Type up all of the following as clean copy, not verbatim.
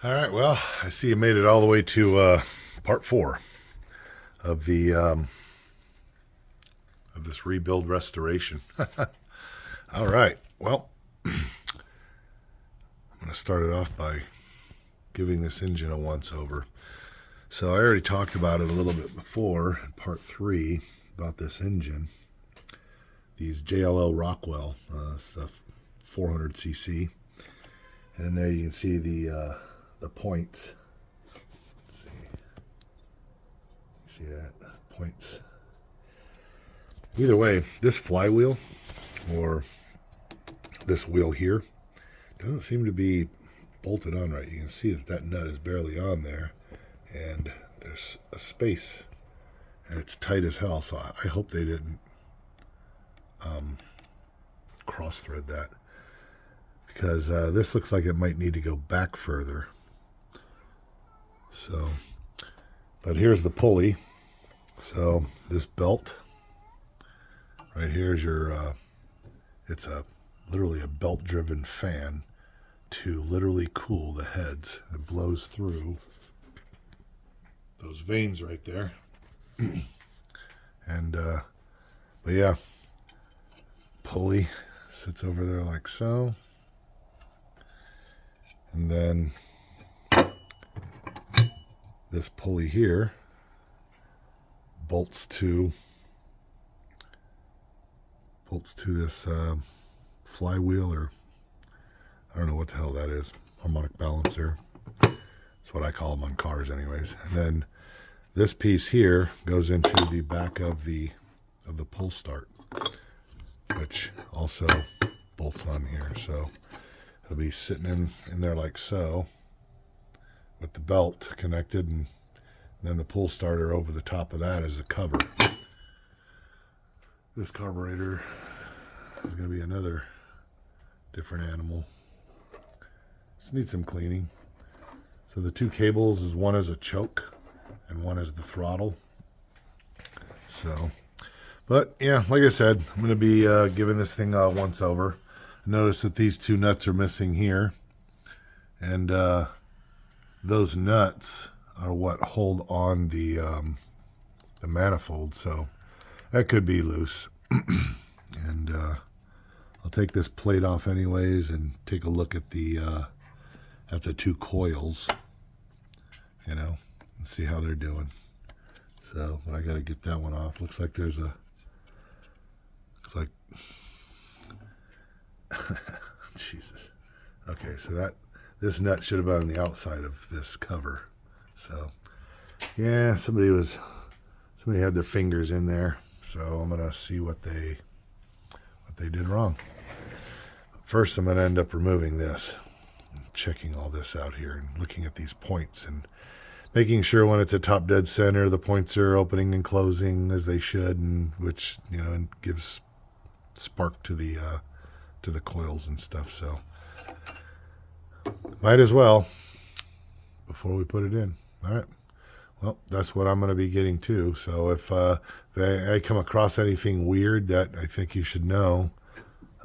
All right, well, I see you made it all the way to part 4 of the of this rebuild restoration. All right, well, I'm going to start it off by giving this engine a once-over. So I already talked about it a little bit before in part 3 about this engine. These JLL Rockwell stuff, 400cc, and there you can see the points. Let's see. You see that? Points. Either way, this flywheel or this wheel here doesn't seem to be bolted on right. You can see that nut is barely on there, and there's a space, and it's tight as hell. So I hope they didn't cross thread that, because this looks like it might need to go back further. So, but here's the pulley. So this belt right here is your, it's literally a belt-driven fan to literally cool the heads. It blows through those veins right there. And, but yeah, pulley sits over there like so. And then this pulley here bolts to this flywheel, or I don't know what the hell that is, harmonic balancer. That's what I call them on cars anyways. And then this piece here goes into the back of the pull start, which also bolts on here. So it'll be sitting in there like so, with the belt connected, and then the pull starter over the top of that as a cover. This carburetor is going to be another different animal. This needs some cleaning. So the two cables is, one is a choke and one is the throttle. So, but yeah, like I said, I'm going to be giving this thing a once over. Notice that these two nuts are missing here, and those nuts are what hold on the manifold, so that could be loose. And I'll take this plate off anyways and take a look at the two coils, you know, and see how they're doing. So, but I got to get that one off. Looks like there's a, looks like Jesus. Okay, so this nut should have been on the outside of this cover. So yeah, somebody had their fingers in there. So I'm gonna see what they did wrong. First, I'm gonna end up removing this, checking all this out here, and looking at these points and making sure when it's at top dead center, the points are opening and closing as they should, and which, you know, gives spark to the coils and stuff. So might as well before we put it in. All right. Well, that's what I'm going to be getting to. So if I come across anything weird that I think you should know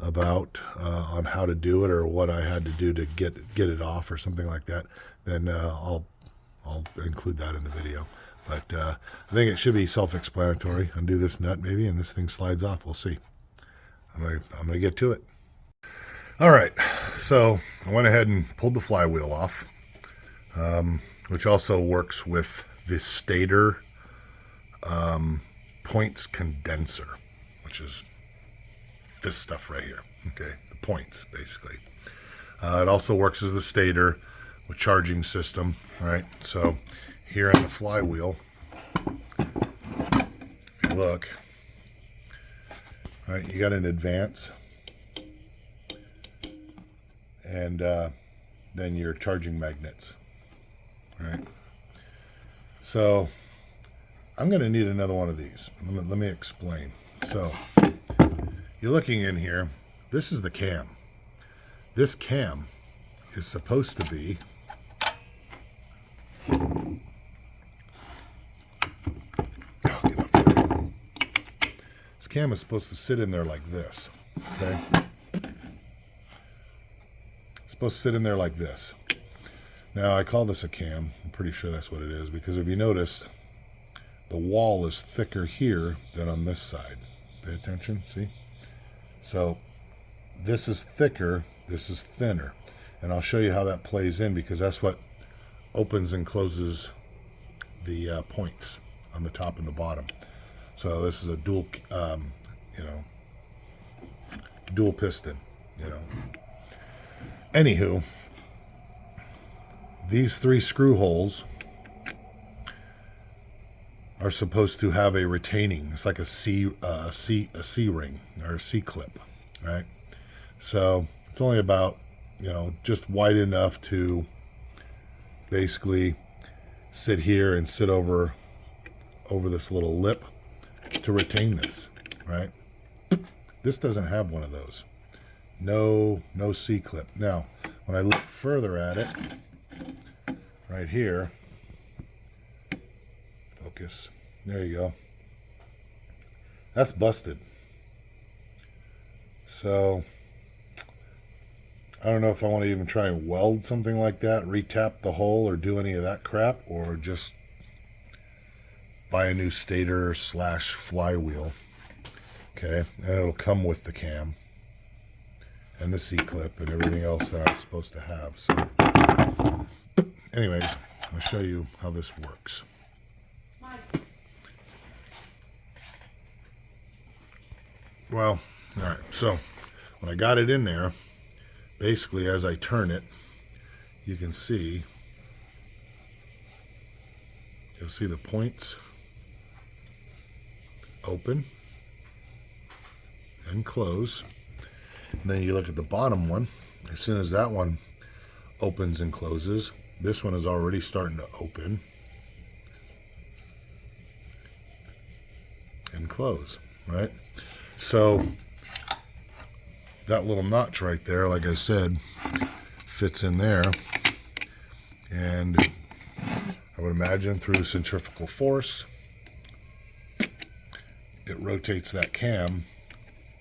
about on how to do it, or what I had to do to get it off or something like that, then I'll include that in the video. But I think it should be self-explanatory. Undo this nut maybe, and this thing slides off. We'll see. I'm gonna get to it. All right, so I went ahead and pulled the flywheel off, which also works with the stator points condenser, which is this stuff right here. Okay, the points basically. It also works as the stator with charging system, right? So here on the flywheel, if you look, all right, you got an advance, and then your charging magnets, right? So I'm going to need another one of these. Let me explain. So you're looking in here. This is the cam. This cam is supposed to be this cam is supposed to sit in there like this. Okay? It's supposed to sit in there like this. Now, I call this a cam. I'm pretty sure that's what it is, because if you notice, the wall is thicker here than on this side. Pay attention, see? So this is thicker, this is thinner. And I'll show you how that plays in, because that's what opens and closes the points on the top and the bottom. So this is a dual, dual piston, Anywho, these 3 screw holes are supposed to have a retaining. It's like a C ring or a C clip, right? So it's only about, just wide enough to basically sit here and sit over this little lip to retain this, right? This doesn't have one of those. No C clip. Now, when I look further at it, right here, focus, there you go. That's busted. So, I don't know if I want to even try and weld something like that, retap the hole, or do any of that crap, or just buy a new stator / flywheel. Okay, and it'll come with the cam and the C-clip and everything else that I'm supposed to have. So, anyways, I'll show you how this works. Well, all right, so when I got it in there, basically as I turn it, you can see, you'll see the points open and close. And then you look at the bottom one, as soon as that one opens and closes, this one is already starting to open and close, right? So that little notch right there, like I said, fits in there, and I would imagine through centrifugal force it rotates that cam,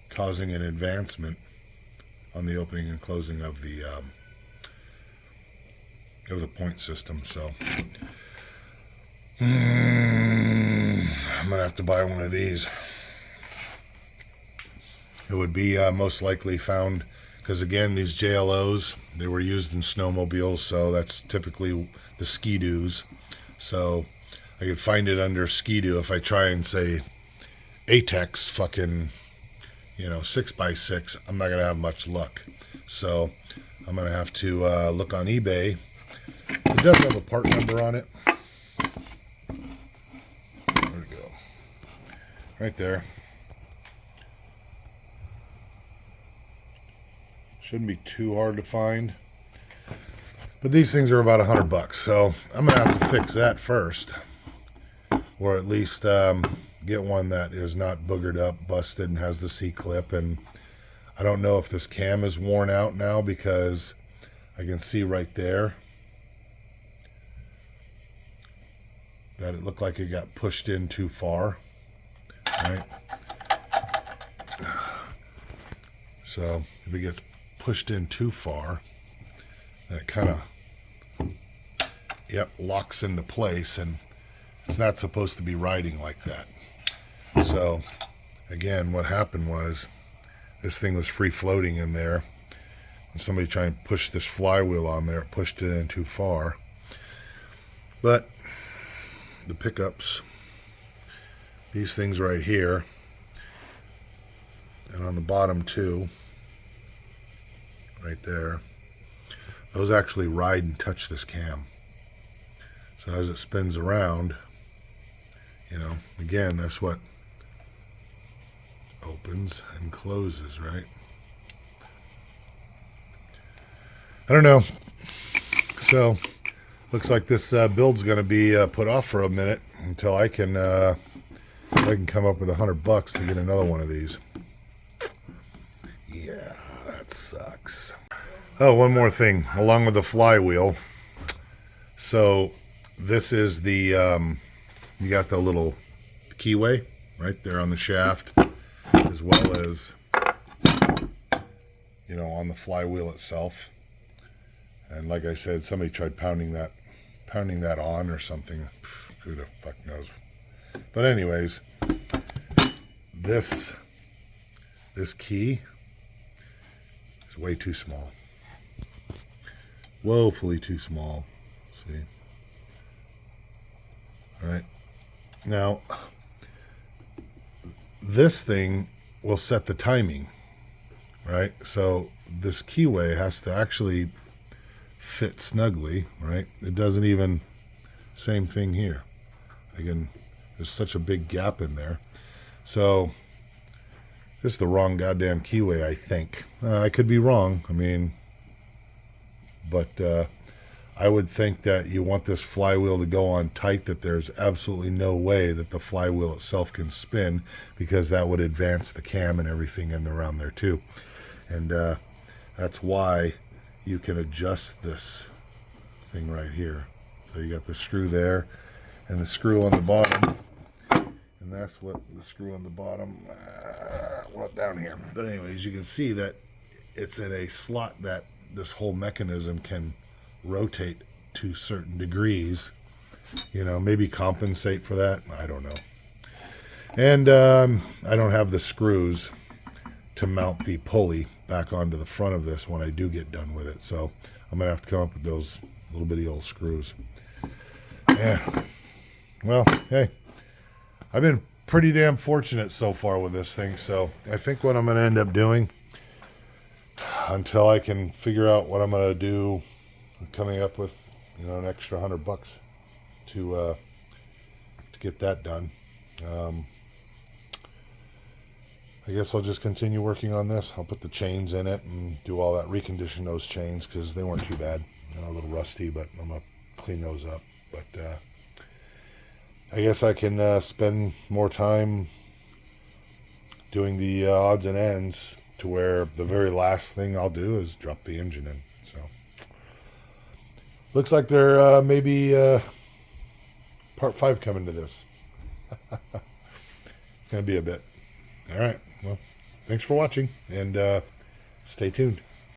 causing an advancement on the opening and closing of the point system. So I'm gonna have to buy one of these. It would be most likely found, because again, these JLOs, they were used in snowmobiles, so that's typically the Ski-Doos. So I could find it under Ski-Doo if I try and say ATTEX fucking 6x6, I'm not gonna have much luck. So I'm gonna have to look on eBay. It does have a part number on it. There we go, right there. Shouldn't be too hard to find, but these things are about $100, so I'm gonna have to fix that first, or at least get one that is not boogered up, busted, and has the C-clip. And I don't know if this cam is worn out now, because I can see right there that it looked like it got pushed in too far, right? So if it gets pushed in too far, then it kind of locks into place, and it's not supposed to be riding like that. So again, what happened was this thing was free floating in there, and somebody trying to push this flywheel on there, pushed it in too far. But the pickups, these things right here, and on the bottom too, right there, those actually ride and touch this cam. So as it spins around, again, that's what opens and closes, right? I don't know. So looks like this build's going to be put off for a minute until I can come up with $100 to get another one of these. Yeah, that sucks. Oh, one more thing along with the flywheel. So this is the you got the little keyway right there on the shaft, as well as on the flywheel itself. And like I said, somebody tried pounding that on or something. Who the fuck knows? But anyways, this key is way too small. Woefully too small. See? All right. Now, this thing will set the timing, right? So this keyway has to actually fit snugly, right? It doesn't even, same thing here. There's such a big gap in there. So this is the wrong goddamn keyway, I think. I could be wrong. I mean, but I would think that you want this flywheel to go on tight, that there's absolutely no way that the flywheel itself can spin, because that would advance the cam and everything in around there too. And that's why you can adjust this thing right here. So you got the screw there and the screw on the bottom. And that's what the screw on the bottom, down here. But anyways, you can see that it's in a slot that this whole mechanism can rotate to certain degrees, you know, maybe compensate for that. I don't know. And I don't have the screws to mount the pulley back onto the front of this when I do get done with it. So I'm going to have to come up with those little bitty old screws. Yeah. Well, hey, I've been pretty damn fortunate so far with this thing. So I think what I'm going to end up doing, until I can figure out what I'm going to do, coming up with, you know, an extra $100 to get that done. I guess I'll just continue working on this. I'll put the chains in it and do all that, recondition those chains, because they weren't too bad. You know, a little rusty, but I'm going to clean those up. But I guess I can spend more time doing the odds and ends, to where the very last thing I'll do is drop the engine in. So looks like there may be part 5 coming to this. It's going to be a bit. All right. Well, thanks for watching, and stay tuned.